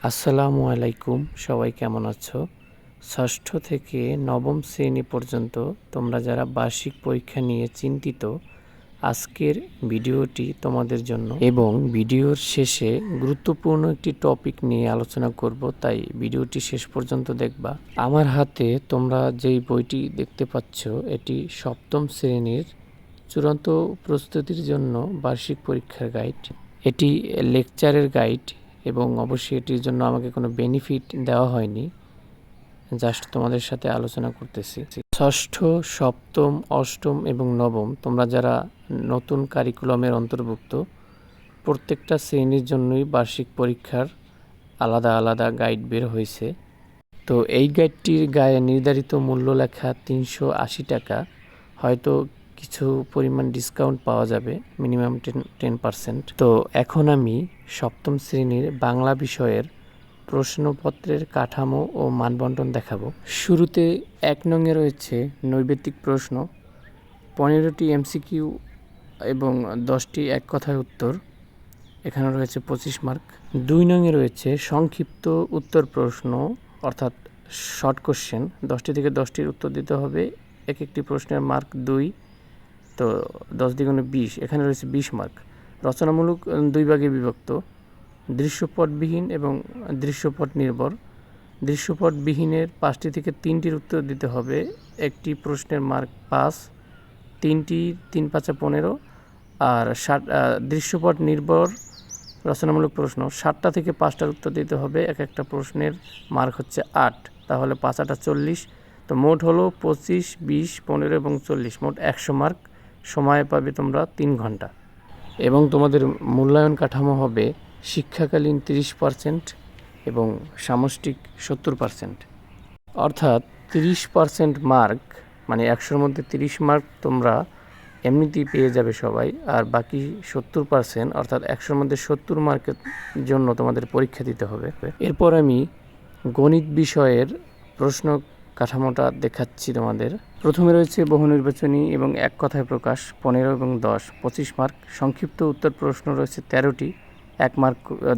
আসসালামু আলাইকুম, সবাই কেমন আছো? ষষ্ঠ থেকে নবম শ্রেণী পর্যন্ত তোমরা যারা বার্ষিক পরীক্ষা নিয়ে চিন্তিত, আজকের ভিডিওটি তোমাদের জন্য। এবং ভিডিওর শেষে গুরুত্বপূর্ণ একটি টপিক নিয়ে আলোচনা করব, তাই ভিডিওটি শেষ পর্যন্ত দেখবা। আমার হাতে তোমরা যেই বইটি দেখতে পাচ্ছ, এটি সপ্তম শ্রেণীর চূড়ান্ত প্রস্তুতির জন্য বার্ষিক পরীক্ষার গাইড। এটি লেকচারের গাইড এবং অবশ্যই এটির জন্য আমাকে কোনো বেনিফিট দেওয়া হয়নি, জাস্ট তোমাদের সাথে আলোচনা করতেছি। ষষ্ঠ, সপ্তম, অষ্টম এবং নবম তোমরা যারা নতুন কারিকুলামের অন্তর্ভুক্ত, প্রত্যেকটা শ্রেণীর জন্যই বার্ষিক পরীক্ষার আলাদা আলাদা গাইড বের হয়েছে। তো এই গাইডটির গায়ে নির্ধারিত মূল্য লেখা 380 টাকা। হয়তো কিছু পরিমাণ ডিসকাউন্ট পাওয়া যাবে, মিনিমাম 10%। তো এখন আমি সপ্তম শ্রেণীর বাংলা বিষয়ের প্রশ্নপত্রের কাঠামো ও মানবন্টন দেখাবো। শুরুতে 1 নংয়ে রয়েছে নৈবেত্তিক প্রশ্ন, 15টি এমসিকিউ এবং 10টি এক কথায় উত্তর। এখানে রয়েছে 25 মার্ক। 2 নংয়ে রয়েছে সংক্ষিপ্ত উত্তর প্রশ্ন, অর্থাৎ শর্ট কোশ্চেন। 10টি থেকে 10টির উত্তর দিতে হবে, এক একটি প্রশ্নের মার্ক 2, তো 10 দ্বিগুণে 20, এখানে রয়েছে 20 মার্ক। রচনামূলক 2 ভাগে বিভক্ত, দৃশ্যপটবিহীন এবং দৃশ্যপট নির্ভর। দৃশ্যপটবিহীনের 5টি থেকে 3টির উত্তর দিতে হবে, একটি প্রশ্নের মার্ক 5, 3টি 3 5 15। আর দৃশ্যপট নির্ভর রচনামূলক প্রশ্ন 7টা থেকে 5টার উত্তর দিতে হবে, এক একটা প্রশ্নের মার্ক হচ্ছে 8, তাহলে 5 8 40। তো মোট হলো 25, 20, 15 এবং 40, মোট 100 মার্ক। সময় পাবে তোমরা 3 ঘন্টা। এবং তোমাদের মূল্যায়ন কাঠামো হবে শিক্ষাকালীন 30% এবং সামষ্টিক 70%। অর্থাৎ 30% মার্ক, মানে 100-র মধ্যে 30 মার্ক তোমরা এমনিতেই পেয়ে যাবে সবাই, আর বাকি 70% অর্থাৎ 100-র মধ্যে 70 মার্কের জন্য তোমাদের পরীক্ষা দিতে হবে। এরপর আমি গণিত বিষয়ের প্রশ্ন কাঠামোটা দেখাচ্ছি তোমাদের। প্রথমে রয়েছে বহু নির্বাচনী এবং এক কথায় প্রকাশ, 15 এবং 10, 25 মার্ক। সংক্ষিপ্ত উত্তর প্রশ্ন রয়েছে 13টি,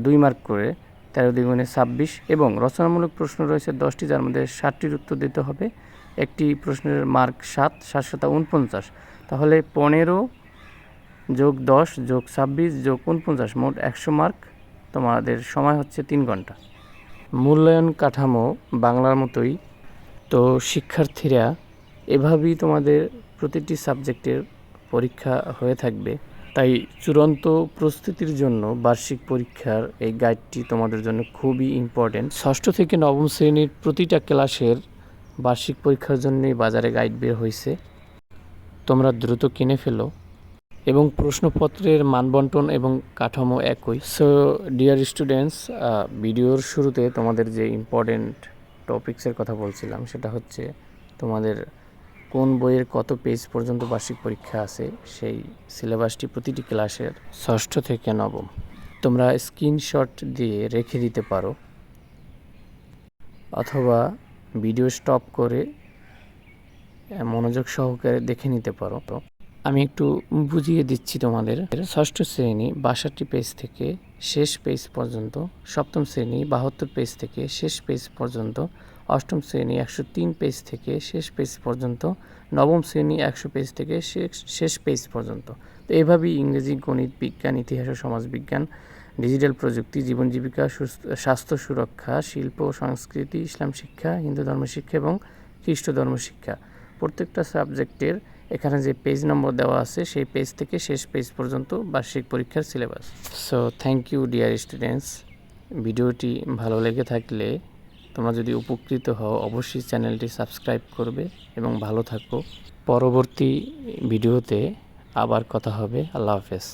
2 মার্ক করে, 13 দ্বিগুণে 26। এবং রচনামূলক প্রশ্ন রয়েছে 10টি, যার মধ্যে 60টির উত্তর দিতে হবে, একটি প্রশ্নের মার্ক 7, 7 7 49। তাহলে 15 যোগ 10 যোগ 26 যোগ 49, মোট 100 মার্ক। তোমাদের সময় হচ্ছে 3 ঘন্টা। মূল্যায়ন কাঠামো বাংলার মতোই। তো শিক্ষার্থীরা, এভাবেই তোমাদের প্রতিটি সাবজেক্টের পরীক্ষা হয়ে থাকবে। তাই চূড়ান্ত প্রস্তুতির জন্য বার্ষিক পরীক্ষার এই গাইডটি তোমাদের জন্য খুবই ইম্পর্টেন্ট। ষষ্ঠ থেকে নবম শ্রেণীর প্রতিটা ক্লাসের বার্ষিক পরীক্ষার জন্যই বাজারে গাইড বের হয়েছে, তোমরা দ্রুত কিনে ফেলো। এবং প্রশ্নপত্রের মানবন্টন এবং কাঠামো একই। সো ডিয়ার স্টুডেন্টস, ভিডিওর শুরুতে তোমাদের যে ইম্পর্টেন্ট টপিক্সের কথা বলছিলাম, সেটা হচ্ছে তোমাদের কোন বইয়ের কত পেজ পর্যন্ত বার্ষিক পরীক্ষা আছে, সেই সিলেবাসটি প্রতিটি ক্লাসের ষষ্ঠ থেকে নবম তোমরা স্ক্রিনশট দিয়ে রেখে দিতে পারো, অথবা ভিডিও স্টপ করে মনোযোগ সহকারে দেখে নিতে পারো। আমি একটু বুঝিয়ে দিচ্ছি তোমাদের। ষষ্ঠ শ্রেণী 62 পেজ থেকে শেষ পেজ পর্যন্ত, সপ্তম শ্রেণী 72 পেজ থেকে শেষ পেজ পর্যন্ত, অষ্টম শ্রেণী 103 পেজ থেকে শেষ পেজ পর্যন্ত, নবম শ্রেণী 100 পেজ থেকে শেষ পেজ পর্যন্ত। তো এভাবেই ইংরেজি, গণিত, বিজ্ঞান, ইতিহাস ও সমাজবিজ্ঞান, ডিজিটাল প্রযুক্তি, জীবন জীবিকা, স্বাস্থ্য সুরক্ষা, শিল্প ও সংস্কৃতি, ইসলাম শিক্ষা, হিন্দু ধর্ম শিক্ষা এবং খ্রিস্ট ধর্ম শিক্ষা, প্রত্যেকটা সাবজেক্টের এখানে যে পেজ নম্বর দেওয়া আছে, সেই পেজ থেকে শেষ পেজ পর্যন্ত বার্ষিক পরীক্ষার syllabus. So thank you dear students. ভিডিওটি ভালো লেগে থাকলে, তোমরা যদি উপকৃত হও, অবশ্যই চ্যানেলটি সাবস্ক্রাইব করবে এবং ভালো থাকো। পরবর্তী ভিডিওতে আবার কথা হবে। আল্লাহ হাফেজ।